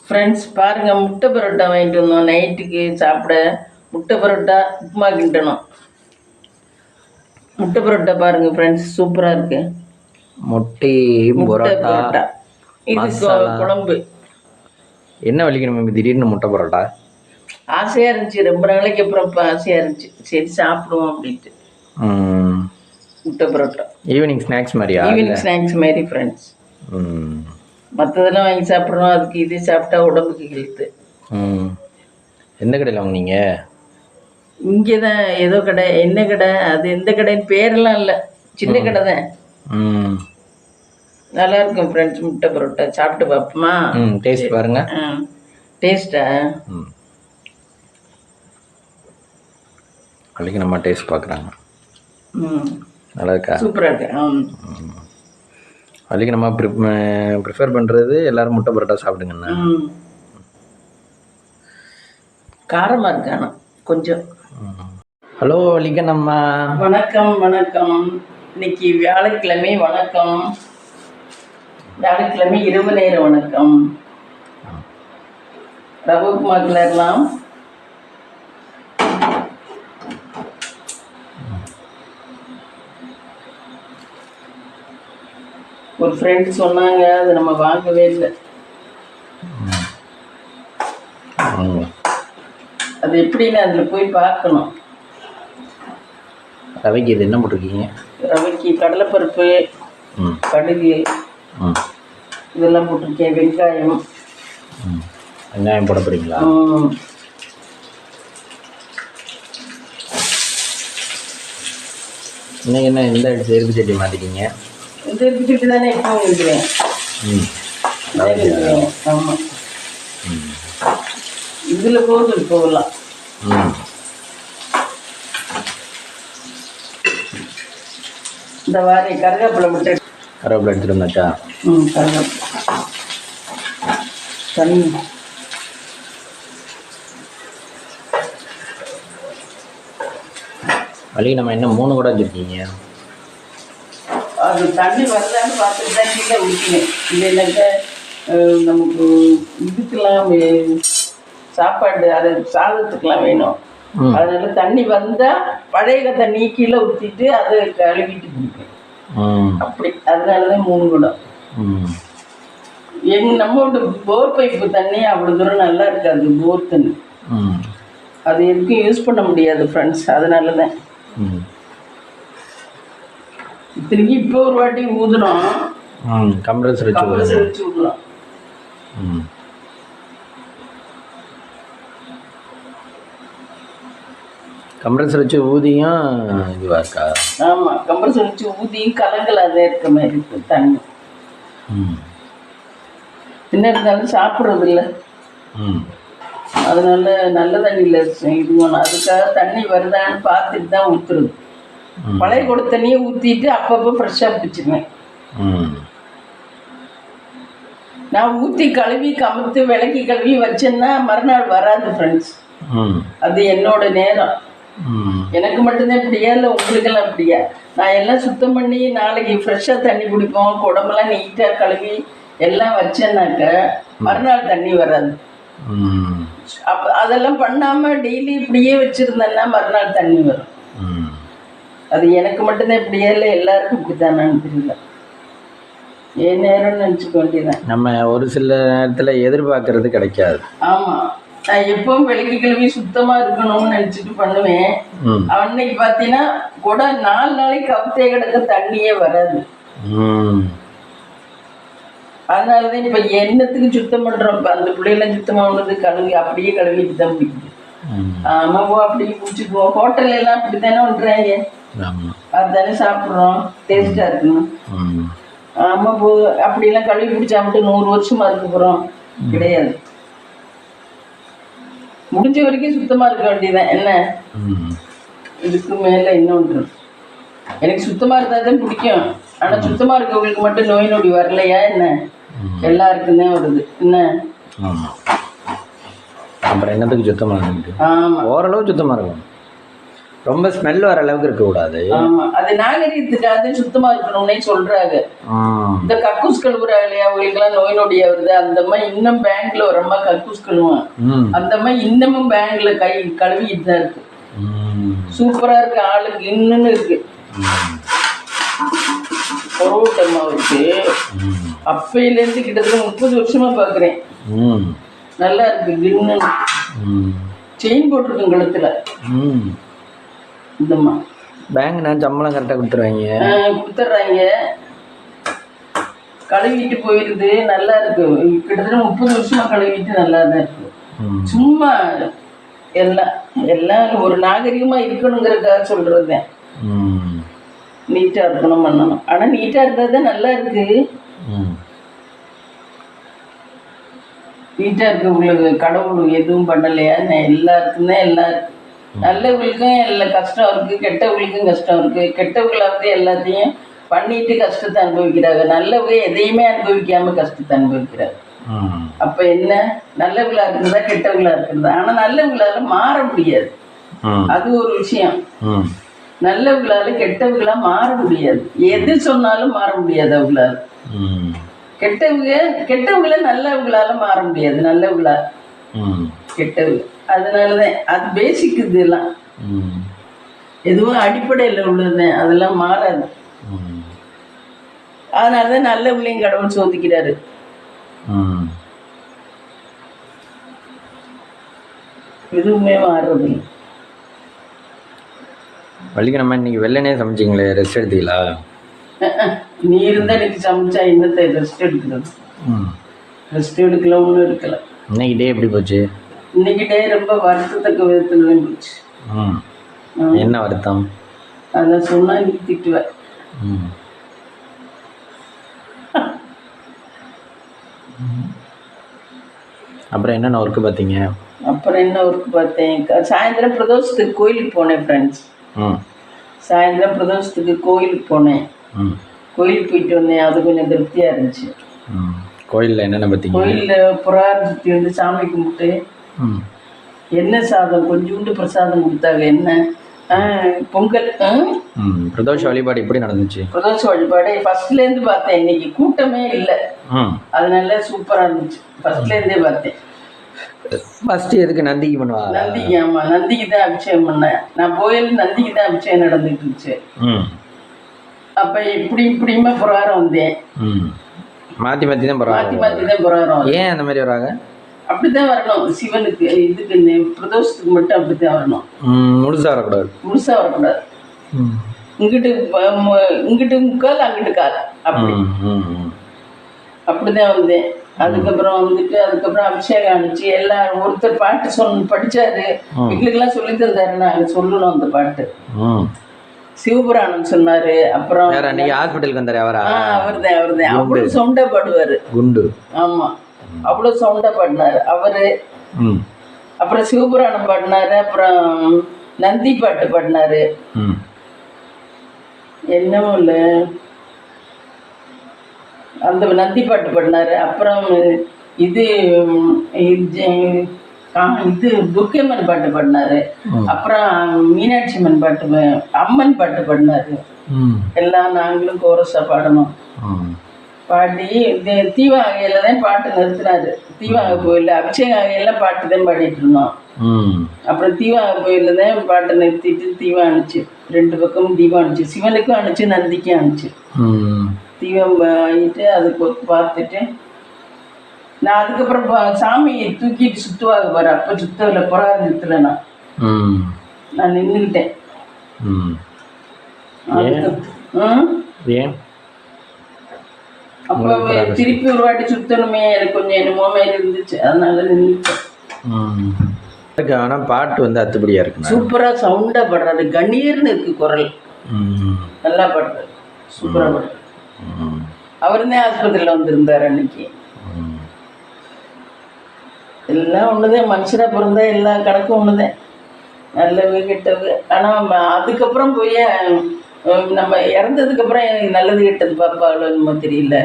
Friends பாருங்கள், முட்டை பரோட்டா வாங்கிட்டு வந்தோம் நைட்டுக்கு சாப்பிட. முட்டை பரோட்டா உப்புமா கிண்டணும். முட்டை பரோட்டா பாருங்கள் ஃப்ரெண்ட்ஸ், சூப்பராக இருக்குது. முட்டை பரோட்டா இது குழம்பு. என்ன வலிக்கணும் திடீர்னு முட்டை பரோட்டா? ஆசையாக இருந்துச்சு, ரொம்ப நாளைக்கு அப்புறம் இப்போ ஆசையாக இருந்துச்சு. சரி சாப்பிடுவோம் அப்படின்ட்டு முட்டை பரோட்டா. ஈவினிங் ஸ்நாக்ஸ் மாதிரியா? ஈவினிங் ஸ்நாக்ஸ் மாதிரி ஃப்ரெண்ட்ஸ். மற்றதெல்லாம் வாங்கி சாப்பிட்றோம், அதுக்கு இது சாப்பிட்டா உடம்புக்கு ஹெல்த்து. எந்த கடையில் வாங்குனீங்க? இங்கே தான் ஏதோ கடை. என்ன கடை அது? எந்த கடைன்னு பேரெல்லாம் இல்லை, சின்ன கடை தான். நல்லா இருக்கும் ஃப்ரெண்ட்ஸ் முட்டை பரோட்டா. சாப்பிட்டு பார்ப்போமா? டேஸ்ட் பாருங்க. டேஸ்ட்டா? அன்றைக்கி நம்ம டேஸ்ட் பார்க்குறாங்க. நல்லா இருக்கா? சூப்பராக இருக்கு. அதுக்கு நம்ம ப்ரிஃபர் பண்ணுறது எல்லோரும் முட்டை பரோட்டா சாப்பிடுங்கண்ணா. காரமாக இருக்கு ஆனால் கொஞ்சம். ஹலோ வலிக்கண்ணம்மா. வணக்கம் வணக்கம். இன்னைக்கு வியாழக்கிழமை. வணக்கம். வியாழக்கிழமை இரவு நேர வணக்கம். ரவை உப்புமா கிளறலாம். ஒரு ஃப்ரெண்டு சொன்னாங்க, அது நம்ம வாங்கவே இல்லை. அது எப்படின்னு அதில் போய் பார்க்கணும். ரவைக்கு இது என்ன போட்டிருக்கீங்க? ரவைக்கு கடலைப்பருப்பு, கடுகு இதெல்லாம் போட்டிருக்கேன். வெங்காயம் போட போகிறீங்களா? இன்னைக்கு என்ன இந்த செருப்பு சட்டி மாற்றிக்கிங்க? இந்த இருக்கிட்டு தானே இப்போ இருக்கிறேன். ஆமாம், இதில் போகுது போகலாம். இந்த வாரி கருவேப்பிலை விட்டு. கருவேப்பிலை எடுத்துகிட்டு வந்தாச்சா? கருவேப்பிலை தண்ணி. வழி நம்ம என்ன 3 கூட வச்சுருக்கீங்க? அது தண்ணி வரலான்னு பார்த்துட்டு தான் கீழே ஊற்றினேன். இல்லைன்னாக்க நமக்கு இதுக்கெல்லாம் சாப்பாடு அது சாதத்துக்கெலாம் வேணும். அதனால தண்ணி வந்தால் பழைய தண்ணி கீழே ஊற்றிட்டு அதை கழுவிட்டு குடிப்பேன். அப்படி அதனால தான் 3 குடம். நம்மளோட போர் பைப்பு தண்ணி அவ்வளோ தூரம் நல்லா இருக்காது. போர் தண்ணி அது எதுக்கும் யூஸ் பண்ண முடியாது ஃப்ரெண்ட்ஸ். அதனால தான் இத்தனைக்கு இப்போ ஒரு வாட்டி ஊதுனோம். கம்ப்ரஸர் வச்சு விடலாம். கம்ப்ரஸர் வச்சு ஊதியும் இதுவாக இருக்கா? ஆமாம், கம்ப்ரஸர் வச்சு ஊதியும் கலங்கலாக இருக்க மாதிரி இருக்கு தண்ணி. என்ன இருந்தாலும் சாப்பிட்றது இல்லை, அதனால நல்ல தண்ணியில் இதுவும். அதுக்காக தண்ணி வருதான்னு பார்த்துட்டு தான் ஊற்றுறது. பழைய குட தண்ணியை ஊற்றிட்டு அப்பப்போ ஃப்ரெஷ்ஷாக பிடிச்சிருவேன். நான் ஊற்றி கழுவி கமுத்து விளக்கி கழுவி வச்சேன்னா மறுநாள் வராது ஃப்ரெண்ட்ஸ். அது என்னோட நேரம். எனக்கு மட்டும்தான் இப்படியா இல்லை உங்களுக்கெல்லாம் இப்படியா? நான் எல்லாம் சுத்தம் பண்ணி நாளைக்கு ஃப்ரெஷ்ஷாக தண்ணி குடிப்போம், குடம்பெல்லாம் நீட்டாக கழுவி எல்லாம் வச்சேன்னாக்க மறுநாள் தண்ணி வராது. அப்போ அதெல்லாம் பண்ணாமல் டெய்லி இப்படியே வச்சுருந்தேன்னா மறுநாள் தண்ணி வரும். அது எனக்கு மட்டும்தான் இப்படியா இல்லை எல்லாருக்கும் இப்படி தானான்னு தெரியல. ஏன் நேரம்னு நினச்சிக்க வேண்டியதான். நம்ம ஒரு சில நேரத்தில் எதிர்பார்க்கறது கிடைக்காது. ஆமாம், நான் எப்பவும் விளக்கி கிளம்பி சுத்தமாக இருக்கணும்னு நினச்சிட்டு பண்ணுவேன். அன்னைக்கு பார்த்தீங்கன்னா கூட 4 நாளைக்கு கவுத்தே கிடக்க தண்ணியே வராது. அதனாலதான் இப்போ என்னத்துக்கு சுத்தம் பண்ணுறோம். இப்போ அந்த பிள்ளைலாம் சுத்தமானது கழுவி அப்படியே கழுவிட்டு தான் பிடிக்குது. ஆமாம், அப்படியே குடிச்சுக்குவோம். ஹோட்டல்ல எல்லாம் அப்படி தானே பண்ணுறாங்க, அதுதானே சாப்பிட்றோம். டேஸ்டாக இருக்கணும். ஆமாம், அப்படிலாம் கழுவி பிடிச்சா மட்டும் 100 வருஷமா இருக்க போகிறோம் கிடையாது. முடிஞ்ச வரைக்கும் சுத்தமாக இருக்க வேண்டியதான். என்ன இதுக்கு மேலே இன்னொன்று எனக்கு சுத்தமாக இருந்தால் தான் பிடிக்கும். ஆனால் சுத்தமாக இருக்கவங்களுக்கு மட்டும் நோய் நொடி வரலையா என்ன? எல்லாருக்கும் தான் வருது. என்ன அப்புறம் என்னத்துக்கு சுத்தமாக இருக்கு? ஆமாம், ஓரளவு சுத்தமாக இருக்கும். ரொம்ப ஸ்மெல் வர அளவுக்கு இருக்கக்கூடாது. ஆமா, அது நாகரீகத்துக்காக சுத்தமா இருக்கணும்னே சொல்றாங்க. இந்த கக்கூஸ் கழுவுறாங்களே அவங்களுக்கு எல்லாம் நோய் நொடியா வருது. அந்த மாதிரி இன்னும் பேங்க்ல ஒரு அம்மா கக்கூஸ் கழுவுவான். அந்த மாதிரி இன்னமும் பேங்க்ல கை கழுவிட்டு தான் இருக்கு. சூப்பரா இருக்கு, ஆளுக்கு இன்னும் இருக்கு. பொரோட்டம்மா இருக்கு. அப்பையில இருந்து கிட்டத்தட்ட 30 வருஷமா பாக்குறேன். நல்லா இருக்கு, கின்னு. செயின் போட்டிருக்கும் கழுத்துல. இந்தம்மா பேங்க் நான் சம்பளம் கரெக்டாக கொடுத்துட்றாங்க. கழுவிட்டு போயிடுது, நல்லா இருக்கு. கிட்டத்தட்ட 30 வருஷமா கழுவிட்டு நல்லா தான் இருக்கு. சும்மா எல்லாம் எல்லாம் ஒரு நாகரிகமா இருக்கணுங்கிறதுக்காக சொல்றதுதான். நீட்டா இருக்கணும், பண்ணணும். ஆனா நீட்டா இருந்தாதான் நல்லா இருக்கு. நீட்டா இருக்கு. உங்களுக்கு கடவுள் எதுவும் பண்ணலையா? எல்லாருக்கும் தான் எல்லாம் இருக்கு. நல்லவங்களுக்கும் எல்லாம் கஷ்டம் இருக்கு, கெட்டவங்களுக்கும் கஷ்டம் இருக்கு. கெட்டவங்களாவது எல்லாத்தையும் பண்ணிட்டு கஷ்டத்தை அனுபவிக்கிறாங்க, நல்லவங்க எதையுமே அனுபவிக்காம கஷ்டத்தை அனுபவிக்கிறாங்க. அப்ப என்ன, நல்லவங்களா இருக்கிறதா கெட்டவங்களா இருக்கிறதா? ஆனா நல்லவங்களால மாற முடியாது, அது ஒரு விஷயம். நல்லவங்களால கெட்டவங்களா மாற முடியாது, எது சொன்னாலும் மாற முடியாது அவங்களால. கெட்டவங்கள நல்லவங்களால மாற முடியாது, நல்லவங்களா கெட்டவங்க. அதனாலதான் அது பேசிக். இதெல்லாம் எதுவும் அடிப்படையில் உள்ளதுதான், அதெல்லாம் மாறாது. அதனாலதான் நல்லவங்களையும் கடவுள் சோதிக்கிறாரு. எதுவுமே மாறுறது. வள்ளிக்கிழமை இன்னைக்கு வெள்ளனே சமைச்சிங்களே, ரெஸ்ட் எடுத்தீங்களா? நீ இருந்தா இன்னைக்கு சமைச்சா இன்னத்தை ரெஸ்ட் எடுக்கிறது? ரெஸ்ட் எடுக்கல, ஒன்றும் எடுக்கல. இன்னைக்கு டே எப்படி போச்சு? இன்னைக்கு டே ரொம்ப வருத்தத்தக்க விதத்தில் போச்சு. என்ன வருத்தம்? அதான் சொன்னா நீ திட்டுவேன். அப்புறம் என்னென்ன ஒர்க்கு பார்த்தீங்க? அப்புறம் என்ன ஒர்க்கு பார்த்தேன், சாயந்தரம் பிரதோஷத்துக்கு கோயிலுக்கு போனேன் ஃப்ரெண்ட்ஸ். சாயந்தரம் பிரதோஷத்துக்கு கோயிலுக்கு போனேன். கோயிலுக்கு போயிட்டு வந்தேன், அது கொஞ்சம் திருப்தியாக இருந்துச்சு. கோயிலில் என்னென்ன பார்த்தீங்க? கோயிலில் புறாரம் சுற்றி வந்து சாமி கும்பிட்டு என்ன சாதம் கொஞ்சோண்டு பிரசாதம் கொடுத்தாங்க. என்ன பொங்கல். பிரதோஷ வழிபாடு எப்படி நடந்துச்சு? பிரதோஷ வழிபாடு ஃபர்ஸ்ட்லேருந்து பார்த்தேன். இன்னைக்கு கூட்டமே இல்லை, அதனால சூப்பராக இருந்துச்சு. ஃபர்ஸ்ட்லேருந்தே பார்த்தேன். ஃபர்ஸ்ட் எதுக்கு நந்திக்கு பண்ணுவாங்க? நந்திக்கு, ஆமாம், நந்திக்கு தான் அபிஷேகம் பண்ணேன். நான் போயில் நந்திக்கு தான் அபிஷேகம் நடந்துட்டு இருந்துச்சு. அப்போ இப்படியுமே புறாரம் வந்தேன். மாற்றி மாற்றி தான் மாற்றி மாற்றி தான் புறாரம். ஏன் அந்த மாதிரி வராங்க? அப்படித்தான் வரணும் சிவனுக்கு. இதுக்கு பிரதோஷத்துக்கு மட்டும் அப்படித்தான் வரணும், முழுசா வரக்கூடாது. முழுசா வரக்கூடாது. இங்கிட்டு முக்கால் அங்கிட்டு கால், அப்படி அப்படிதான் வந்தேன். அதுக்கப்புறம் அதுக்கப்புறம் அபிஷேகம் அனுப்பிச்சு எல்லாம் ஒருத்தர் பாட்டு படிச்சாரு. எங்களுக்கெல்லாம் சொல்லி தந்தாரு, நாங்கள் சொல்லணும் அந்த பாட்டு. சிவபுராணம் சொன்னாரு. அப்புறம் ஹாஸ்பிட்டலுக்கு வந்தாரு அவரா? அவர்தான் அவ்வளவு சவுண்டா பாடுவாரு, குண்டு. ஆமா, அவ்வளவு சவுண்டா பாடினாரு அவரு. அப்புறம் சிவபுராணம் பாடினாரு. அப்புறம் நந்தி பாட்டு பாடினாரு. என்னமோ இல்ல, அந்த நந்தி பாட்டு பாடினாரு. அப்புறம் இது துர்க்கைம்மன் பாட்டு பாடினாரு. அப்புறம் மீனாட்சி அம்மன் பாட்டு, அம்மன் பாட்டு பாடினாரு. எல்லாம் நாங்களும் கோரஸா பாடணும். பாடி தீவாகையில தான் பாட்டு நிறுத்தினாரு. தீவாங்க கோயில்ல அபிஷேக ஆகையெல்லாம் பாட்டு தான் பாடிட்டு இருந்தோம். அப்புறம் தீவாங்க கோயில்ல தான் பாட்டை நிறுத்திட்டு தீபம் அனுச்சு. 2 பக்கமும் தீபம் அனுச்சு, சிவனுக்கும் அனுச்சு, நந்திக்கும் அனுச்சு. தீபம் ஆகிட்டு அதுக்கு பார்த்துட்டு நான் அதுக்கப்புறம் சாமி தூக்கிட்டு சுற்றுவாங்க பாரு. அப்போ சுத்தல புறாரத்துல நான் நின்றுக்கிட்டேன். அப்போ திருப்பி ஒரு வாட்டி சுத்தணுமே, எனக்கு கொஞ்சம் என்னமோமே இருந்துச்சு, அதனால நின்றுட்டேன். ஆனால் பாட்டு அத்துப்படியா இருக்கு, சூப்பரா சவுண்டா பாடுறாரு, கணீர்னு இருக்கு குரல், நல்லா பாடுறாரு, சூப்பரா பாடுறாரு. அவருதான் ஆஸ்பத்திரியில் வந்திருந்தாரு அன்னைக்கு. எல்லாம் ஒண்ணுதான், மனுஷனா பிறந்தா எல்லா கணக்கும் ஒண்ணுதான், நல்லது கெட்டது. ஆனா அதுக்கப்புறம் போய் நம்ம இறந்ததுக்கு அப்புறம் எனக்கு நல்லது கெட்டது பாப்பாங்களோ என்னமோ தெரியல.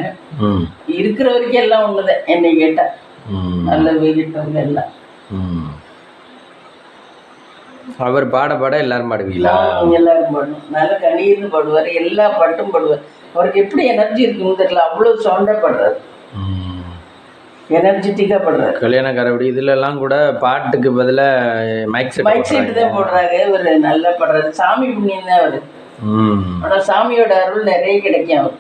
இருக்கிற வரைக்கும் எல்லாம் ஒண்ணுதான் என்னை கேட்டா, நல்லது கெட்டவங்க எல்லாம். அவர் பாட பாட எல்லாரும் பாடுவீங்களா? எல்லாரும் பாடணும். நல்ல கணீர்னு பாடுவார், எல்லா பாட்டும் பாடுவார். அவருக்கு எப்படி எனர்ஜி இருக்குன்னு தெரியல, அவ்வளோ சவுண்டாக பாடுறாரு, எனர்ஜெட்டிக்காக பாடுறாரு. கல்யாணக்காரபடி இதுலலாம் கூட பாட்டுக்கு பதிலாக மைக் செட்டு தான் போடுறாங்க. இவர் நல்லா பாடுறாரு, சாமி புண்ணியம் தான் அவர். ஆனால் சாமியோட அருள் நிறைய கிடைக்கும் அவர்.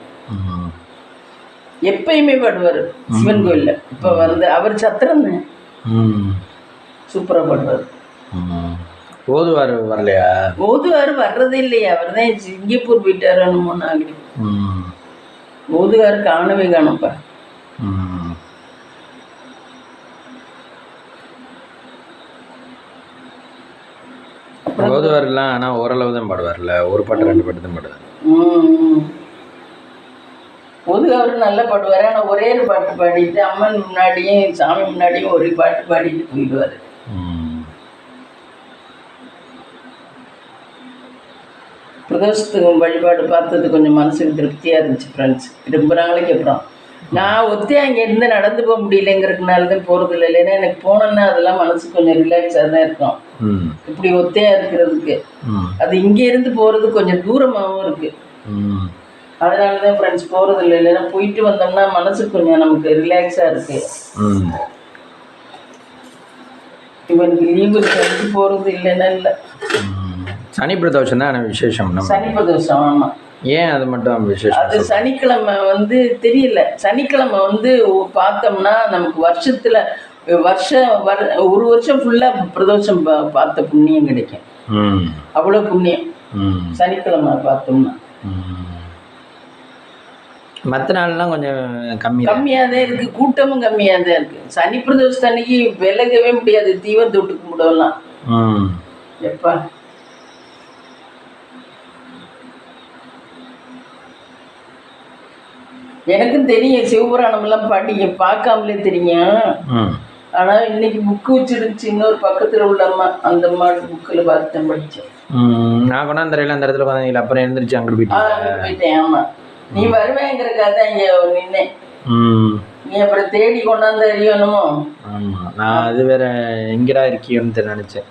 எப்பயுமே பாடுவார் சிவன் கோயிலில். இப்போ வந்து அவர் சத்திரம் தான் சூப்பராக பாடுவார். ஓதுவார் வரலையா? ஓதுவார் வர்றதே இல்லையா, அவர் தான் சிங்கப்பூர் போயிட்டார் என்னமோன்னு ஆகிடும். ஓதுவார் காணவே காணும்ப்பா. ஓதுவார்லாம் ஆனால் ஓரளவு தான் பாடுவார்ல, ஒரு பாட்டு 2 பாட்டு தான் பாடுவார். ஓதுவார் நல்லா பாடுவார். ஆனால் ஒரே ஒரு பாட்டு பாடிட்டு அம்மன் முன்னாடியும் சாமி முன்னாடியும் ஒரு பாட்டு பாடிட்டு போயிடுவார். பிரதோஷத்துக்கு வழிபாடு பார்த்தது கொஞ்சம் மனசுக்கு திருப்தியாக இருந்துச்சு ஃப்ரெண்ட்ஸ். ரொம்ப நாளைக்கு அப்புறம் நான் ஒத்தியாக இங்கேருந்து நடந்து போக முடியலைங்கிறதுனால தான் போகிறது இல்லை. இல்லைன்னா எனக்கு போனேன்னா அதெல்லாம் மனசு கொஞ்சம் ரிலாக்ஸாக தான் இருக்கும். இப்படி ஒத்தையாக இருக்கிறதுக்கு அது இங்கேருந்து போகிறது கொஞ்சம் தூரமாகவும் இருக்குது. அதனால தான் ஃப்ரெண்ட்ஸ் போகிறது இல்லை. இல்லைன்னா போயிட்டு வந்தோம்னா மனசு கொஞ்சம் நமக்கு ரிலாக்ஸாக இருக்குது. இவனுக்கு லீவு கழிச்சு போகிறது இல்லைன்னா இல்லை. சனி பிரதோஷம் தான் விசேஷம். சனி பிரதோஷம், ஆமாம். ஏன் அது மட்டும் விசேஷம்? அது சனிக்கிழமை வந்து தெரியல. சனிக்கிழமை வந்து பார்த்தோம்னா நமக்கு வருஷத்துல ஒரு வருஷம் ஃபுல்லா பிரதோஷம் பார்த்த புண்ணியம் கிடைக்கும். அவ்வளோ புண்ணியம் சனிக்கிழமை பார்த்தோம்னா. மற்ற நாள்லாம் கொஞ்சம் கம்மியாக தான் இருக்கு, கூட்டமும் கம்மியாக தான் இருக்கு. சனி பிரதோஷம் அன்னைக்கு விலகவே முடியாது, தீவம் தொட்டு கும்பிடலாம். எப்பா எனக்கும் தெரியும், சிவபுராணம்லாம் பாட்டிங்க பார்க்காமலே தெரியும். ஆனால் இன்னைக்கு புக்கு வச்சிருந்துச்சு இன்னொரு பக்கத்தில் உள்ள அம்மா, அந்த அம்மா புக்கில் பார்த்து படித்தேன். நான் கொண்டாந்துறையில் அந்த இடத்துல பார்த்தீங்களா, அப்புறம் எழுந்திரிச்சு அங்கே போயிட்டேன். ஆமாம், நீ வருவேங்கிறக்காக தான் இங்கே நின்னேன். நீ அப்புறம் தேடி கொண்டாந்து அறியணுமோ. ஆமாம், நான் அது வேற எங்கடா இருக்கியோன்னு நினச்சேன்.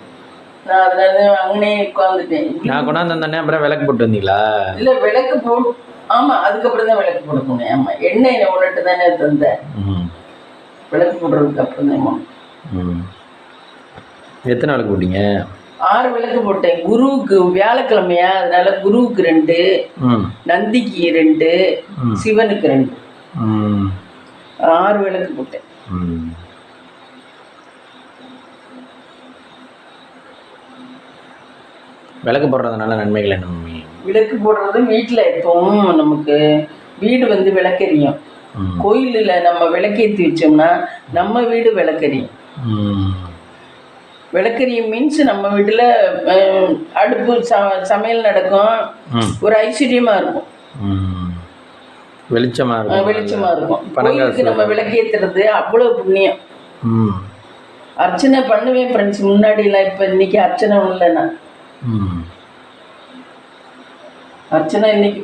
நான் அதனால அங்கனே உட்காந்துட்டேன். நான் கொண்டாந்து வந்தோடனே அப்புறம் விளக்கு போட்டு வந்தீங்களா? இல்லை, விளக்கு போட்டு, ஆமாம், அதுக்கப்புறம் தான் விளக்கு போட போனேன். ஆமாம், எண்ணெய் ஒன்றுட்டு தானே தந்தேன். விளக்கு போடுறதுக்கு அப்புறம் தான். எத்தனை விளக்கு போட்டீங்க? 6 விளக்கு போட்டேன். குருவுக்கு வியாழக்கிழமையா, அதனால குருவுக்கு 2, நந்திக்கு 2, சிவனுக்கு 2, 6 விளக்கு போட்டேன். விளக்கு போடுறதுனால நன்மைகள் என்ன? விளக்கு போடுறது வீட்டில் எப்பவும் நமக்கு வீடு வந்து விளக்கெரியும். கோயிலில் நம்ம விளக்கேற்றி வச்சோம்னா நம்ம வீடு விளக்கெரியும். விளக்கெரியும் மீன்ஸ் நம்ம வீட்டில் அடுப்பு சமையல் நடக்கும், ஒரு ஐஸ்வர்யமாக இருக்கும், வெளிச்சமாக இருக்கும். கோயிலுக்கு நம்ம விளக்கேற்றுறது அவ்வளோ புண்ணியம். அர்ச்சனை பண்ணுவேன் ஃப்ரெண்ட்ஸ் முன்னாடிலாம். இப்போ இன்னைக்கு அர்ச்சனை இல்லைண்ணா, அர்ச்சனை இன்னைக்கு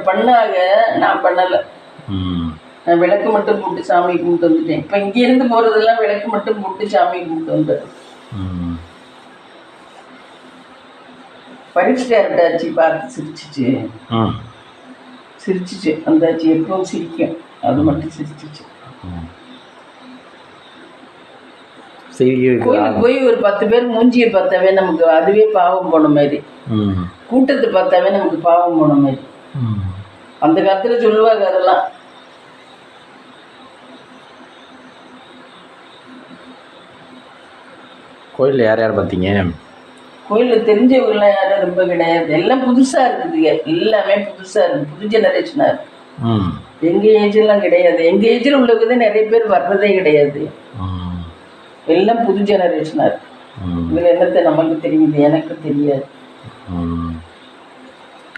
பண்ணாக நான் பண்ணலை. நான் விளக்கு மட்டும் போட்டு சாமி கும்பிட்டு வந்துட்டேன். இப்போ இங்கேருந்து போகிறதெல்லாம் விளக்கு மட்டும் போட்டு சாமி கும்பிட்டு வந்தேன். பரிஷ்டாச்சி பார்த்து சிரிச்சிச்சு. அந்த ஆச்சி எப்பவும் சிரிக்கும், அது மட்டும் சிரிச்சிச்சு. கோயிலுக்கு போய் ஒரு 10 பேர் மூஞ்சியை பார்த்தாவே நமக்கு அதுவே பாவம் போன மாதிரி, கூட்டத்தை பார்த்தாவே நமக்கு பாவம் போன மாதிரி. அந்த காலத்தில் சொல்லுவாங்க அதெல்லாம். கோயிலில் யார் யார் பார்த்தீங்க? கோயிலில் தெரிஞ்சவங்களாம் யாரும் ரொம்ப கிடையாது. எல்லாம் புதுசாக இருக்குதுங்க, எல்லாமே புதுசாக இருக்குது, புது ஜெனரேஷனாக இருக்குது. எங்கள் ஏஜெல்லாம் கிடையாது. எங்கள் ஏஜில் உள்ளவங்க நிறைய பேர் வர்றதே கிடையாது. எல்லாம் புது ஜெனரேஷனாக இருக்கு. இதில் என்னத்தை நமக்கு தெரியுது, எனக்கு தெரியாது.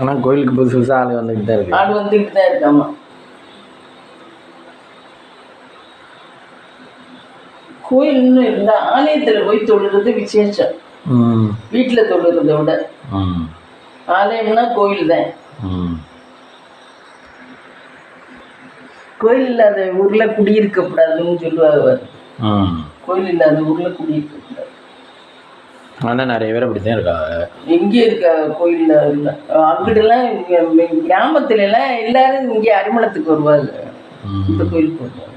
ஆனால் கோயிலுக்கு புதுசு புதுசாக ஆள் வந்துக்கிட்டு தான் இருக்கு. ஆள் வந்துக்கிட்டு தான் இருக்காமா. கோயில்னு இருந்தால் ஆலயத்தில் போய் தொழுறது விசேஷம். வீட்டில் தொழுறதை விட ஆலயம்னா கோயில் தான். கோயில் இல்லாத ஊரில் குடியிருக்கக்கூடாதுன்னு சொல்லுவாங்க. கோயில் இல்லாத ஊரில் குடியிருக்கக்கூடாது. ஆனால் நிறைய பேர் அப்படி தான் இருக்காங்க. இங்கே இருக்க கோயிலில் இல்லை, அங்கிட்டலாம் கிராமத்துல எல்லாம் எல்லாரும் இங்கே அரிமளத்துக்கு வருவாங்க, இந்த கோயிலுக்கு வருவாங்க.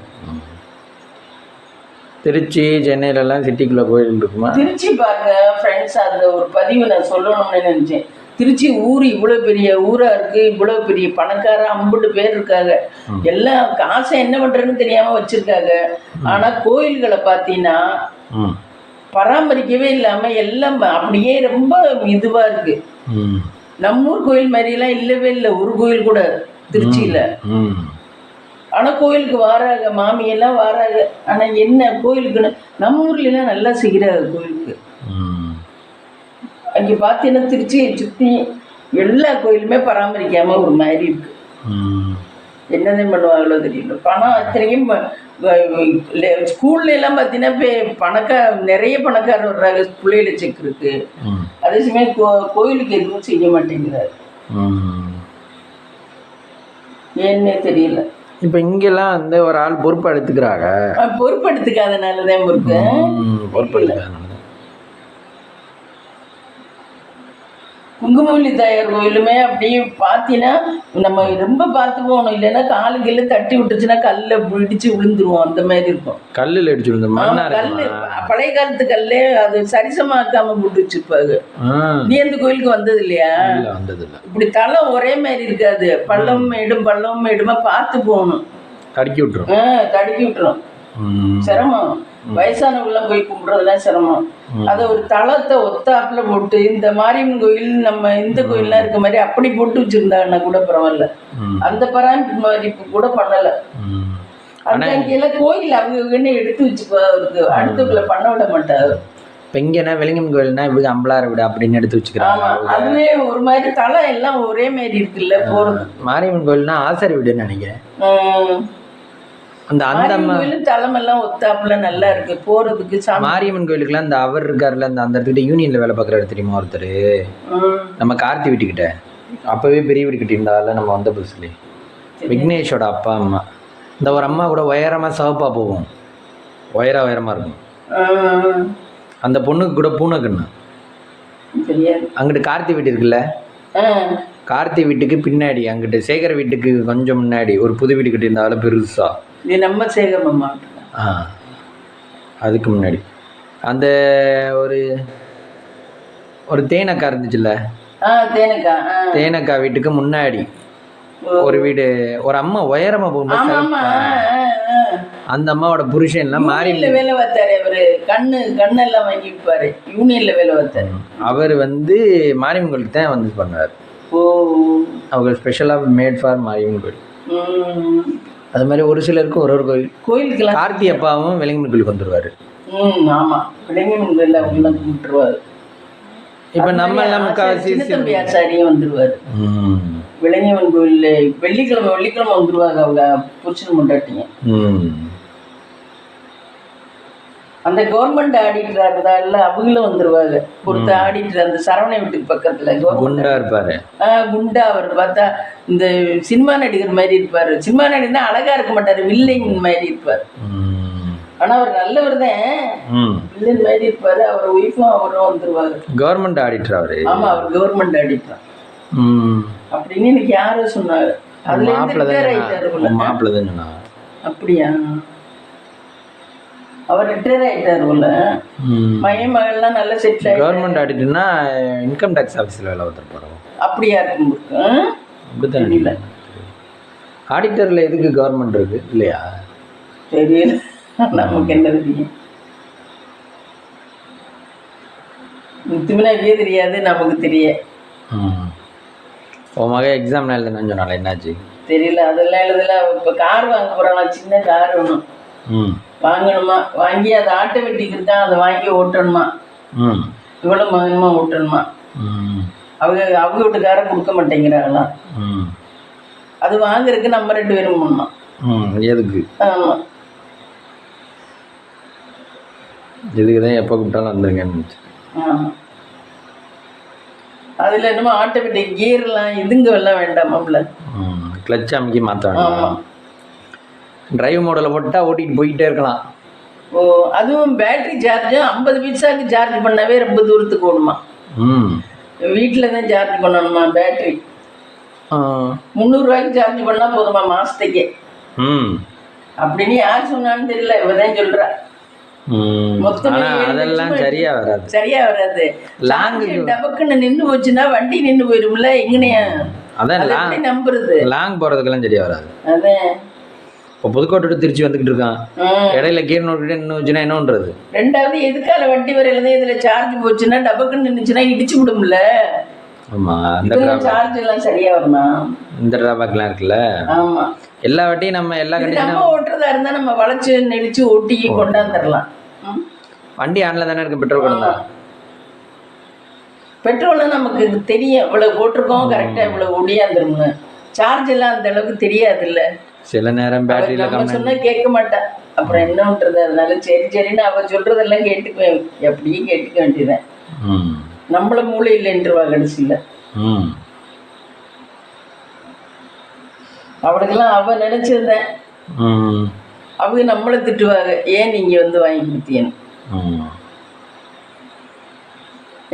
திருச்சி சென்னையிலலாம் சிட்டிக்குள்ளே கோயில் இருக்குமா? திருச்சி பாருங்க ஃப்ரெண்ட்ஸ், அந்த ஒரு பதிவு நான் சொல்லணும்னு நினச்சேன். திருச்சி ஊர் இவ்வளோ பெரிய ஊராக இருக்குது, இவ்வளோ பெரிய பணக்கார 50 பேர் இருக்காங்க, எல்லாம் காசை என்ன பண்ணுறதுன்னு தெரியாமல் வச்சுருக்காங்க. ஆனால் கோயில்களை பார்த்தீங்கன்னா பராமரிக்கவே இல்லாமல் எல்லாம் அப்படியே ரொம்ப இதுவாக இருக்குது. நம்ம ஊர் கோயில் மாதிரிலாம் இல்லவே இல்லை ஒரு கோயில் கூட திருச்சியில். ஆனால் கோயிலுக்கு வாராங்க, மாமியெல்லாம் வாராங்க. ஆனால் என்ன கோயிலுக்குன்னு நம்ம ஊர்லாம் நல்லா செய்கிறாங்க கோயிலுக்கு. அங்கே பார்த்தீங்கன்னா திருச்சியை சுற்றி எல்லா கோயிலுமே பராமரிக்காமல் ஒரு மாதிரி இருக்கு. என்னதான் பண்ணுவாங்களோ தெரியல. பணம் இத்தனைக்கும் ஸ்கூல்ல எல்லாம் பார்த்தீங்கன்னா நிறைய பணக்காரர் வர்றாங்க பிள்ளைகளை சேர்க்கறதுக்கு. அதே சமயம் கோயிலுக்கு எதுவும் செய்ய மாட்டேங்கிறாரு, ஏன்னே தெரியல. இப்போ இங்கெல்லாம் வந்து ஒரு ஆள் பொறுப்பு எடுத்துக்கிறாங்க. பொறுப்பு எடுத்துக்காதனாலதான் இருக்கு. பொறுப்பு எடுத்துக்காதனால குங்குமவல்லி தாயார் கோயிலுமே அப்படியே பார்த்தீங்கன்னா நம்ம ரொம்ப பார்த்து போகணும், இல்லைன்னா காலு கீழே தட்டி விட்டுச்சுன்னா கல்ல பிடிச்சு விழுந்துருவோம், அந்த மாதிரி இருக்கும். கல்லில் அடிச்சு விழுந்துரும். கல் பழைய காலத்து கல்லே அது சரிசமாக்காம போட்டு வச்சிருப்பாங்க. நீ அந்த கோயிலுக்கு வந்தது இல்லையா? வந்தது இல்லை. இப்படி தளம் ஒரே மாதிரி இருக்காது, பள்ளம் மேடுமா பார்த்து போகணும். தடுக்கி விட்டுரும். தடுக்கி விட்டுரும், சிரமம். வயசானவங்களாம் போய் கும்பிட்றதுலாம் சிரமம். அதை ஒரு தளத்தை ஒத்தாப்புல போட்டு இந்த மாரியம்மன் கோயில் நம்ம இந்த கோயில்லாம் இருக்க மாதிரி அப்படி போட்டு வச்சிருந்தாங்கன்னா கூட பரவாயில்ல, அந்த பராமரிப்பு கூட பண்ணலை. அந்த அங்கெல்லாம் கோயில் அவங்க எடுத்து வச்சுக்கு அடுத்துக்குள்ள பண்ண விட மாட்டாரு. இப்போ இங்கன்னா வெலிங்கம் கோயில்னா இவங்க அம்பலார விட அப்படின்னு எடுத்து வச்சுக்கிறாங்க. அதுவே ஒரு மாதிரி தளம் எல்லாம் ஒரே மாதிரி இருக்குல்ல போறது. மாரியம்மன் கோயில்னா ஆசாரி வீடுன்னு நினைக்கிறேன். அந்த தலைமெல்லாம் ஒத்தாப்புல நல்லா இருக்கு போறதுக்கு. மாரியம்மன் கோயிலுக்குலாம் இந்த அவர் இருக்காருல்ல, அந்த இடத்துக்கிட்ட யூனியன்ல வேலை பார்க்குறாரு தெரியுமா ஒருத்தர், நம்ம கார்த்தி வீட்டுக்கிட்ட அப்பவே பெரிய வீடு கட்டியிருந்தால நம்ம வந்த புதுசுல விக்னேஷோட அப்பா அம்மா. இந்த ஒரு அம்மா கூட உயரமா சவப்பா போகும், உயரமா இருக்கும். அந்த பொண்ணுக்கு கூட பூனை கண்ணு. அங்கிட்டு கார்த்தி வீட்டு இருக்குல்ல, கார்த்தி வீட்டுக்கு பின்னாடி அங்கிட்டு சேகர வீட்டுக்கு கொஞ்சம் முன்னாடி ஒரு புது வீடு கட்டியிருந்தாலும் பெருசா. இது நம்ம சேகரம்மா. அதுக்கு முன்னாடி அந்த ஒரு தேனக்கா இருந்துச்சுல்ல, தேனக்கா வீட்டுக்கு முன்னாடி ஒரு வீடு, ஒரு அம்மா உயரமா போகும்போது அந்த அம்மாவோட புருஷன் எல்லாம் மாரியம்ல வேலை பார்த்தாரு. அவரு கண்ணெல்லாம் வாங்கி விற்பாரு, யூனியன்ல வேலை பார்த்தாரு. அவர் வந்து மாரியம்மன் கோயிலுக்கு தான் வந்து பண்ணார். அவங்க ஸ்பெஷலாக மேட் ஃபார் மாரியம்மன் கோயில். அது மாதிரி ஒரு சிலருக்கு ஒரு கோயிலுக்கு கார்த்தி அப்பாவும் வெலிங்கம்மன் கோயிலுக்கு வந்துருவாரு. ஆமா, வெலிங்கம்மன் கோயில்ல அவங்க கும்பிட்டுருவாரு. இப்போ நம்ம எல்லாம் முக்காவாசி தம்பி ஆச்சாரியும் வந்துருவாரு வெலிங்கம்மன் கோயில்ல. வெள்ளிக்கிழமை வந்துருவாங்க அவங்க புருஷன் முண்டாட்டிங்க. அந்த கவர்மெண்ட் ஆடிட்டரா இருந்தால அவங்களும் வந்துருவாங்க. பொறுத்த ஆடிட்டர் அந்த சரவணை வீட்டுக்கு பக்கத்துல குண்டா இருப்பாரு. குண்டா அவர் பார்த்தா இந்த சினிமா நடிகர் மாதிரி இருப்பாரு. சினிமா நடிகர்னா அழகா இருக்க மாட்டாரு, வில்லன் மாதிரி இருப்பாரு. ஆனா அவர் நல்லவர் தான், வில்லன் மாதிரி இருப்பாரு. அவர் ஒய்ஃபும் அவரும் வந்துருவாரு. கவர்மெண்ட் ஆடிட்டர் அவரு. ஆமா, அவர் கவர்மெண்ட் ஆடிட்டர் அப்படின்னு எனக்கு யாரும் சொன்னாங்க. அதுல மாப்பிள்ளை தான் சொன்னாங்க. அப்படியா? அவர் ரிட்டையர் ஆகிட்டாருல்ல, மகள்லாம் நல்லா செட்டில் ஆகி. கவர்மெண்ட் ஆடிட்டுனா இன்கம் டேக்ஸ் ஆஃபீஸில் வேலை பார்த்துருப்பாரு. அப்படியா இருக்கும்? அப்படித்தான் இல்லை. ஆடிட்டரில் எதுக்கு கவர்மெண்ட் இருக்கு இல்லையா? தெரியல, நமக்கு என்ன தெரியும். முத்துமினாக்கே தெரியாது, நமக்கு தெரிய. உன் மக எக்ஸாம் எழுதுன்னு சொன்னால என்னாச்சு தெரியல. அதெல்லாம் எழுதல. இப்போ கார் வாங்க போகிறான், சின்ன கார் ஒன்றும் வாங்கணுமா, வாங்கி அதை ஆட்டோமேட்டிக் இருக்கான், அதை வாங்கி ஓட்டணுமா, இவ்வளோ மகனுமா ஓட்டணுமா. அவங்க வீட்டுக்கார கொடுக்க மாட்டேங்கிறாங்களாம். அது வாங்குறதுக்கு நம்ம 2 பேரும் போடணும். எதுக்கு? ஆமாம், எதுக்கு தான் எப்போ கூப்பிட்டாலும் வந்துருங்க. ஆமாம், அதில் என்னமோ ஆட்டோமேட்டிக் கியர்லாம் இதுங்க எல்லாம் வேண்டாமாம்ல, கிளச் அமைக்கி மாற்ற வேண்டாம். டிரைவ் மோடில் போட்டால் ஓட்டிகிட்டு போய்கிட்டே இருக்கலாம். ஓ, அதுவும் பேட்டரி சார்ஜும் 50 பைசாக்கு சார்ஜ் பண்ணாவே ரொம்ப தூரத்துக்கு ஓடுமா. வீட்டில் தான் சார்ஜ் பண்ணணுமா பேட்டரி. 300 ரூபாய்க்கு சார்ஜ் பண்ணால் போதுமா மாதத்துக்கே. அப்படின்னு யார் சொன்னான்னு தெரியல, இவதான் சொல்கிறா. அதெல்லாம் சரியா வராது. சரியா வராது. டபக்குன்னு நின்று போச்சுன்னா வண்டி நின்று போயிரும்ல. எங்கனையா அதான் நம்புறது. லாங் போறதுக்கெல்லாம் சரியா வராது. அதான் இப்போ புதுக்கோட்டை திருச்சி வந்துகிட்டு இருக்கான். இடையில கீர் நோட்டு நின்று வச்சுன்னா என்னன்றது. ரெண்டாவது எதுக்கால வண்டி வரையில இதுல சார்ஜ் போச்சுன்னா டபக்குன்னு நின்றுச்சுன்னா இடிச்சு விடும்ல. ஆமா, அந்த சார்ஜ் எல்லாம் சரியா வருமா? இந்த டிராபேக்லாம் இருக்குல்ல. ஆமா, எல்லா வாட்டியும் நம்ம எல்லா கண்டிஷனும் நம்ம ஓட்டுறதா இருந்தா நம்ம வளைச்சு நெளிச்சு ஓட்டி கொண்டாந்துடலாம். வண்டி ஆன்ல தானே இருக்கு. பெட்ரோல் கொண்டா பெட்ரோல்னா நமக்கு தெரியும் இவ்வளவு போட்டிருக்கோம், கரெக்டா இவ்வளவு ஒடியாந்துரும்னு. சார்ஜ் எல்லாம் அந்த அளவுக்கு தெரியாது இல்ல. சில நேரம் பேட்டரியில சொன்னா கேட்க மாட்டேன். அப்புறம் என்ன பண்றது? அதனால சரின்னு அவ சொல்றதெல்லாம் கேட்டுக்குவேன். எப்படியும் கேட்டுக்க வேண்டியதான். நம்மள மூளை இல்லைன்றவா கடைசியில. அவளுக்கெல்லாம் அவ நினைச்சிருந்தேன். அவங்க நம்மளை திட்டுவாங்க, ஏன் நீங்க வந்து வாங்கி கொடுத்தீங்கன்னு.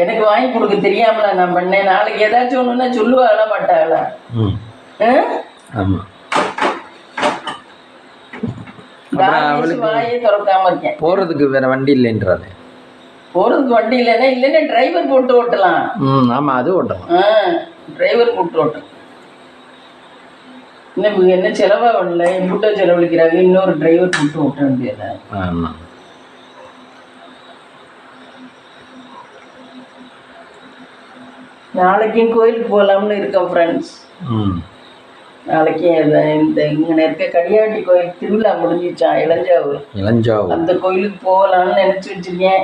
எனக்கு வாங்கி கொடுக்க தெரியாமல நான் பண்ணேன். நாளைக்கு ஏதாச்சும் ஒண்ணுன்னா சொல்லுவாங்களா மாட்டாங்களா? வாயே திறக்காம இருக்கேன். போறதுக்கு வேற வண்டி இல்லைன்றாரு. போறதுக்கு வண்டி இல்லைன்னா டிரைவர் போட்டு ஓட்டலாம். ஆமா, அது ஓட்டலாம். டிரைவர் போட்டு ஓட்டலாம். இன்னும் என்ன செலவா பண்ணல, எம்பூட்டா செலவழிக்கிறாங்க. இன்னொரு டிரைவர் போட்டு ஓட்ட வேண்டியதா? ஆமா. நாளைக்கும் கோயிலுக்கு போகலாம்னு இருக்கோம் ஃப்ரெண்ட்ஸ். நாளைக்கு இந்த இங்கே இருக்க கடியாட்டி கோயில் திருவிழா முடிஞ்சிச்சா, இளஞ்சாவூர். அந்த கோயிலுக்கு போகலாம்னு நினைச்சு வச்சிருக்கேன்.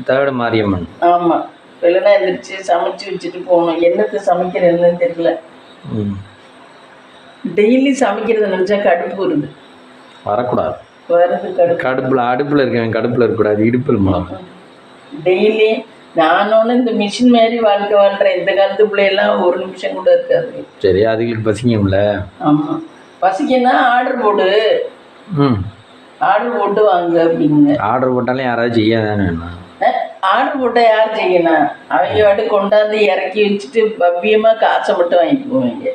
தேர்ட் மாரியம்மன். ஆமா, வெள்ளனா எந்திரிச்சு சமைச்சு வச்சுட்டு போகணும். என்னத்தை சமைக்கிறதுன்னு தெரியல. டெய்லி சமைக்கிறத நினைச்சா கடுப்பு வருது. வரக்கூடாது. கடுப்புல அடுப்புல இருக்கேன். கடுப்புல இருக்கக்கூடாது, இடுப்புல மூலம். டெய்லி நானும் இந்த மிஷின் மாதிரி வாழ்க்கை வாழ்றேன். இந்த காலத்து பிள்ளையெல்லாம் ஒரு நிமிஷம் கூட இருக்காது. சரி, அதுங்களுக்கு பசிக்கும்ல. ஆமா, பசிக்குன்னா ஆர்டர் போடு. ஆர்டர் போட்டு வாங்க அப்படிங்க. ஆர்டர் போட்டாலும் யாராவது செய்யாதானே? ஆர்டர் போட்டால் யார் செய்யணும்? அவங்க வாட்டு கொண்டாந்து இறக்கி வச்சுட்டு பவ்யமா காசை மட்டும் வாங்கிட்டு போவாங்க.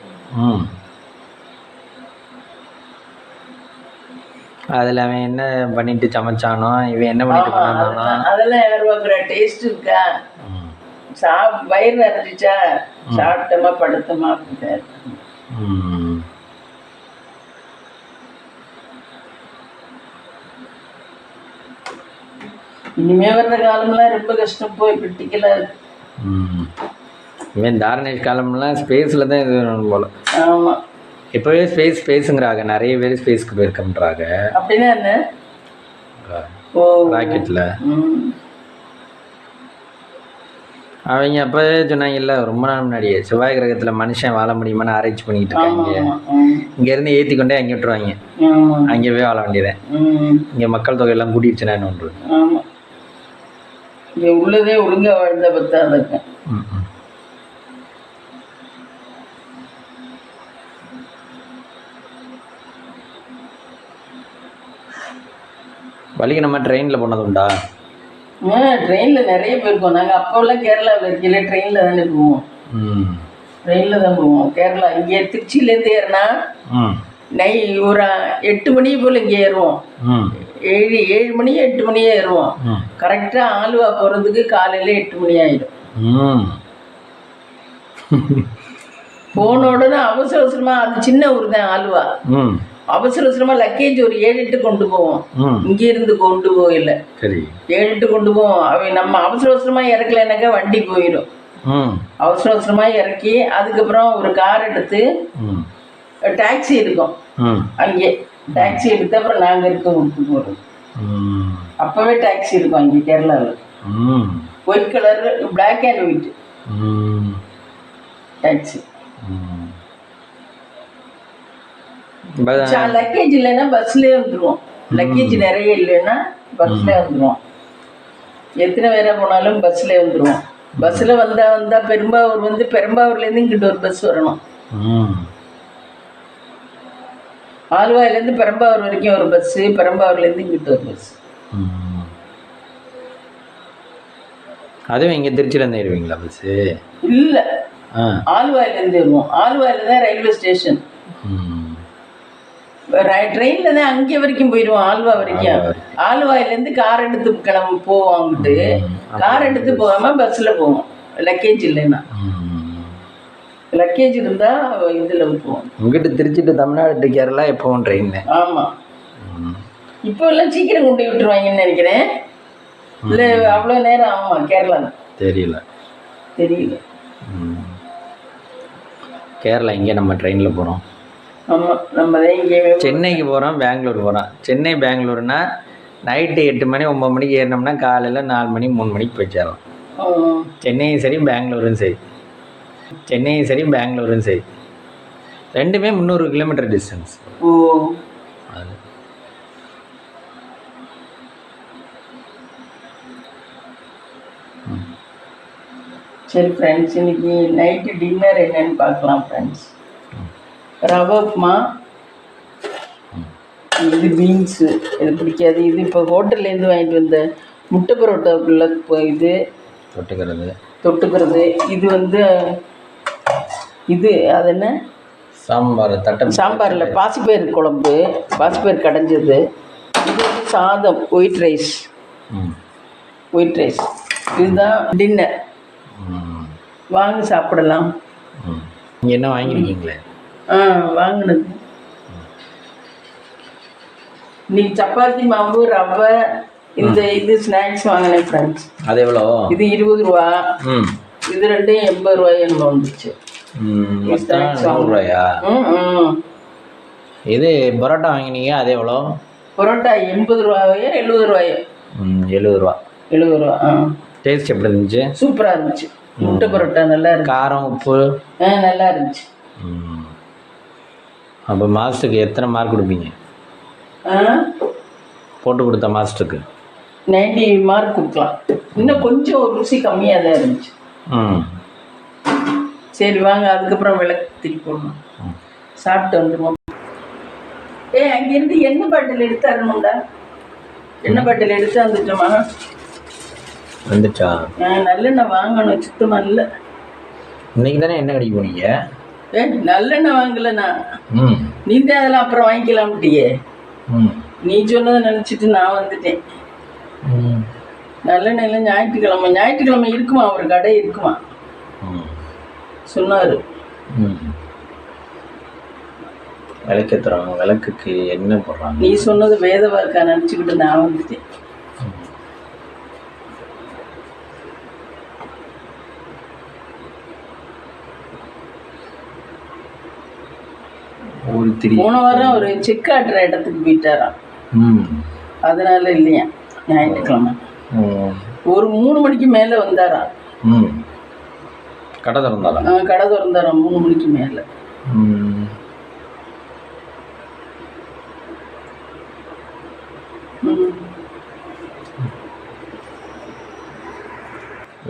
அதில் அவன் என்ன பண்ணிட்டு சமைச்சானோ, இவன் என்ன பண்ணிட்டு பண்ணானோ, அதெல்லாம் யார் பார்க்குற? டேஸ்ட் இருக்கா? வயிறு நிறைஞ்சிச்சா, சாப்பிட்டோமா படுத்தோமா அப்படிதான். இனிமே வர்ற காலம்லாம் ரொம்ப கஷ்டம். போய் கிரிட்டிக்கலா இருக்கு. இவன் தாரணேஷ் காலம்லாம் ஸ்பேஸில் தான் இது போல. ஆமாம், இப்போவே ஸ்பேஸுங்கிறாங்க. நிறைய பேர் ஸ்பேஸ்க்கு போயிருக்கோம்ன்றாங்க. அப்படின்னா என்ன? ராக்கெட்டில் அவங்க அப்போ சொன்னாங்கல்ல, ரொம்ப நாள் முன்னாடியே செவ்வாய் கிரகத்தில் மனுஷன் வாழ முடியுமான்னு ஆராய்ச்சி பண்ணிக்கிட்டு இருக்காங்க. இங்கேருந்து ஏற்றி கொண்டே அங்கே விட்டுருவாங்க. அங்கே போய் வாழ வேண்டியதேன். இங்கே மக்கள் தொகையெல்லாம் கூட்டிடுச்சுன்னா என்ன ஒன்று. இங்கே உள்ளதே ஒழுங்காக வாழ்ந்த பற்றா இருக்கேன். வழிக்கு நம்ம ட்ரெயினில் போனது உண்டா? ட்ரெயினில் நிறைய போயிருக்கோம். நாங்கள் அப்போல்லாம் கேரளாவில் இருக்கல, ட்ரெயினில் தானே போவோம். ட்ரெயினில் தான் போவோம். கேரளா இங்கே திருச்சியிலேருந்து ஏறினா ஒரு 8 மணி போல் இங்கே ஏறுவோம். 7 மணி 8 மணியே ஏறுவோம். கரெக்டாக ஆலுவா போகிறதுக்கு காலையில் 8 மணி ஆகிடும். போன உடனே அவசர அவசரமாக, அது சின்ன ஊர் தான் ஆலுவா. அவசர அவசரமாக லக்கேஜ் ஒரு 7-8 கொண்டு போவோம். இங்கேருந்து கொண்டு போகல, 7-8 கொண்டு போவோம். நம்ம அவசர அவசரமாக இறக்கலைனாக்கா வண்டி போயிடும். அவசர அவசரமாக இறக்கி அதுக்கப்புறம் ஒரு கார் எடுத்து டாக்ஸி இருக்கும். அங்கே டாக்ஸி எடுத்து அப்புறம் நாங்கள் இருக்க விட்டு போகிறோம். அப்போவே டாக்ஸி இருக்கும் அங்கே கேரளாவில். White colour, black and white taxi. Luggage இல்லைன்னா பஸ்லேயே வந்துடுவோம். லக்கேஜ் நிறைய இல்லைன்னா பஸ்லேயே வந்துடுவோம். எத்தனை பேராக போனாலும் பஸ்லேயே வந்துடுவோம். பஸ்ஸில் வந்தால் பெரும்பாவூர் பெரும்பாவூர்லேருந்து இங்கிட்ட ஒரு பஸ் வரணும். ஆலுவாயிலேருந்து பெரம்பாவூர் வரைக்கும் ஒரு பஸ்ஸு, பெரம்பாவூர்லேருந்து இங்கிட்டு ஒரு பஸ். அதுவும் இங்கே திருச்சியிலேருந்து ஏறுவீங்களா பஸ்ஸு? இல்லை, ஆலுவாயிலேருந்து ஏறுவோம். ஆலுவாயில் தான் ரயில்வே ஸ்டேஷன். ட்ரெயினில் தான் அங்கே வரைக்கும் போயிடுவோம், ஆலுவா வரைக்கும். ஆலுவாயிலேருந்து கார் எடுத்து போவோம். அங்கிட்டு கார் எடுத்து போகாமல் பஸ்ஸில் போவோம், லக்கேஜ் இல்லைன்னா. லக்கேஜ் இருந்தால் இதில் போவோம். உங்ககிட்ட திருச்சி டு தமிழ்நாடு டு கேரளா எப்போவும் ட்ரெயினில்? ஆமாம். இப்போ எல்லாம் சீக்கிரம் கொண்டு விட்டுருவாங்கன்னு நினைக்கிறேன். இல்லை அவ்வளோ நேரம் ஆகுமா கேரளா? தெரியல. கேரளா இங்கே நம்ம ட்ரெயினில் போகிறோம். ஆமாம், நம்ம தான் இங்கே சென்னைக்கு போகிறோம், பெங்களூர் போகிறோம். சென்னை பெங்களூர்னா நைட்டு 8 மணி 9 மணிக்கு ஏறினோம்னா காலையில் 4 மணி 3 மணிக்கு போய் சேரும். சென்னையும் சரி பெங்களூரும் சரி, சென்னையும் சரி பெங்களூரும் சரி, ரெண்டுமே 300 கிலோமீட்டர் டிஸ்டன்ஸ். அது சரி ஃப்ரெண்ட்ஸ், இன்னைக்கு நைட்டு டின்னர் என்னன்னு பார்க்கலாம் ஃப்ரெண்ட்ஸ். ரவை உப்புமா, இது பீன்ஸு, இது பிடிக்காது. இது இப்போ ஹோட்டல்லேருந்து வாங்கிட்டு வந்த முட்டை பரோட்டாக்குள்ளே இது தொட்டுக்கிறது. இது வந்து இது அது என்ன சாம்பாரில் பாசிப்பயிறு குழம்பு, பாசிப்பயிறு கடைஞ்சது. இது வந்து சாதம், ஒயிட் ரைஸ். இதுதான் டின்னர். வாங்க சாப்பிடலாம். நீங்கள் என்ன வாங்கியிருக்கீங்களே? வாங்கினது இன்னைக்கு சப்பாத்தி மாவு, ரவை, இந்த இது ஸ்நாக்ஸ் வாங்கினேன் ஃப்ரெண்ட்ஸ். அது எவ்வளோ? இது 20 ரூபா. இது ரெண்டும் 80 ரூபாய் என்ன வந்துச்சு. ரூபாயா? இது பரோட்டா வாங்கினீங்க, அது எவ்வளோ? பரோட்டா 80 ரூபாயோ 70 ரூபாயோ? 70 ரூபா. 70 ரூபா. டேஸ்ட் எப்படி இருந்துச்சு? சூப்பராக இருந்துச்சு. முட்டை பரோட்டா நல்லா இருந்துச்சு. காரம் உப்பு நல்லா இருந்துச்சு. அப்போ மாஸ்டருக்கு எத்தனை மார்க் கொடுப்பீங்க? போட்டு கொடுத்த மாஸ்டருக்கு 90 மார்க் கொடுக்கலாம். இன்னும் கொஞ்சம் ஒரு ருசி கம்மியாக தான் இருந்துச்சு. சரி வாங்க, அதுக்கப்புறம் விளக்கு திருப்பி போடணும். சாப்பிட்டு வந்துடுவோம். அங்கேருந்து எண்ணெய் பாட்டில் எடுத்து தரணும்டா. எண்ணெய் பாட்டில் எடுத்து வந்துட்டோமா? வந்துச்சா? நல்லெண்ணெய் வாங்கணும், சுத்தமாக இல்லை. இன்னைக்கு தானே எண்ணெய் கடைக்கு போனீங்க? நல்லெண்ணெய் வாங்கலண்ணா. நீ தான் அதெல்லாம் அப்புறம் வாங்கிக்கலாம்ட்டியே. நீ சொன்னதை நினச்சிட்டு நான் வந்துட்டேன். நல்லெண்ணெயில் ஞாயிற்றுக்கிழமை இருக்குமா, ஒரு கடை இருக்குமா சொன்னார். விளக்கேற்றுறாங்க, விளக்குக்கு என்ன போடுறாங்க? நீ சொன்னது வேத வாக்கா நினச்சிக்கிட்டு நான் வந்துட்டேன். போன வாரம் ஒரு செக் ஆட்டுற இடத்துக்கு போயிட்டாராம். அதனால இல்லையா ஞாயிற்றுக்கிழமை ஒரு 3 மணிக்கு மேலே வந்தாராம். கடை திறந்தாராம். 3 மணிக்கு மேலே.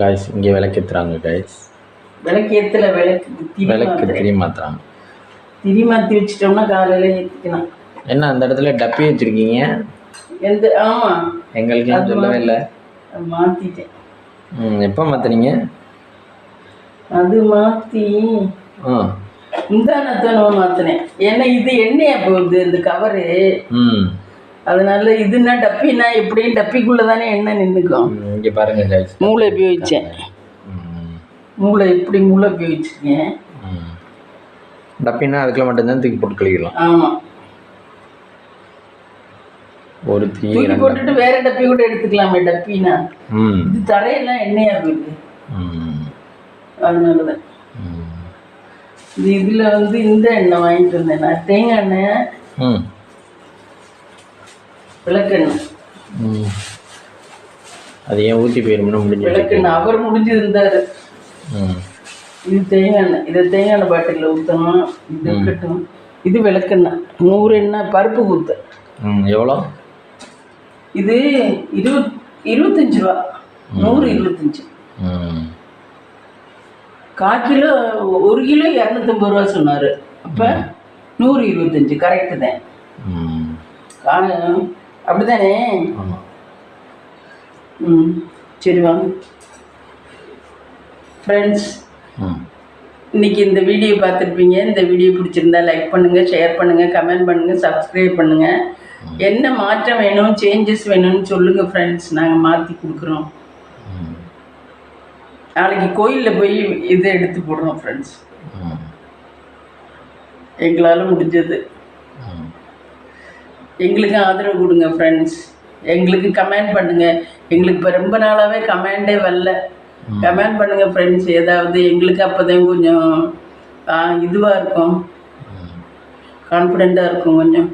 காய்ஸ் இங்கே விளக்கேற்றுறாங்க. காய்ஸ் விளக்கேற்றல, விளக்கு திரி மாற்றுறாங்க. திரி மாற்றி வச்சிட்டோம்னா காலையில் ஏற்றிக்கலாம். என்ன அந்த இடத்துல டப்பி வச்சுருக்கீங்க? ஆமாம், எங்களுக்கு சொல்லவே இல்லை. மாற்றிட்டேன். எப்போ மாற்றினீங்க? அது மாற்றி முந்தானத்தனவை மாற்றினேன். ஏன்னா இது எண்ணெயா போகுது இந்த கவரு. அதனால இதுனா டப்பினா எப்படியும் டப்பிக்குள்ளே தானே எண்ணெய் நின்றுக்கும். இங்கே பாருங்க, மூளை உபயோகிச்சேன். மூளை உபயோகிச்சிருக்கேன். டப்பினா அதுக்குள்ள மட்டும்தான் தூக்கி போட்டு கழிக்கலாம். ஆமாம், ஒரு தூக்கி போட்டுட்டு வேற டப்பி கூட எடுத்துக்கலாமே. டப்பினா இது தரையெல்லாம் எண்ணெயா போகுது. அதனாலதான் இதுல வந்து இந்த எண்ணெய் வாங்கிட்டு வந்தேன் நான். தேங்காய் எண்ணெய், விளக்கெண்ணெய். அது ஏன் ஊற்றி போயிரும்னு முடிஞ்சு விளக்கெண்ணெய் அவர் முடிஞ்சிருந்தாரு. இது தேங்காய் எண்ணெய். இதை தேங்காய் எண்ணெய் பாட்டிலில் ஊற்றணும். இது இருக்கட்டும். இது விளக்கெண்ணெய் 100 எண்ணெய் பருப்பு ஊற்ற. எவ்வளோ? இது 25 ரூபா. 125. 1/4 கிலோ 1 கிலோ 250 ரூபா சொன்னார். அப்போ 125 கரெக்டு தான். ம் அப்படிதானே? ஆமாம். சரி வாங்க ஃப்ரெண்ட்ஸ், இன்னைக்கு இந்த வீடியோ பார்த்துருப்பீங்க. இந்த வீடியோ பிடிச்சிருந்தா லைக் பண்ணுங்கள், ஷேர் பண்ணுங்கள், கமெண்ட் பண்ணுங்கள், சப்ஸ்கிரைப் பண்ணுங்கள். என்ன மாற்றம் வேணும், சேஞ்சஸ் வேணும்னு சொல்லுங்கள் ஃப்ரெண்ட்ஸ், நாங்கள் மாற்றி கொடுக்குறோம். நாளைக்கு கோயிலில் போய் இதை எடுத்து போடுறோம் ஃப்ரெண்ட்ஸ், எங்களால் முடிஞ்சது. எங்களுக்கு ஆதரவு கொடுங்க ஃப்ரெண்ட்ஸ், எங்களுக்கு கமெண்ட் பண்ணுங்கள். எங்களுக்கு இப்போ ரொம்ப நாளாகவே கமெண்டே வரல. கமெண்ட் பண்ணுங்கள் ஃப்ரெண்ட்ஸ், ஏதாவது எங்களுக்கு அப்போ தான் கொஞ்சம் இதுவாக இருக்கும், கான்ஃபிடெண்ட்டாக இருக்கும் கொஞ்சம்.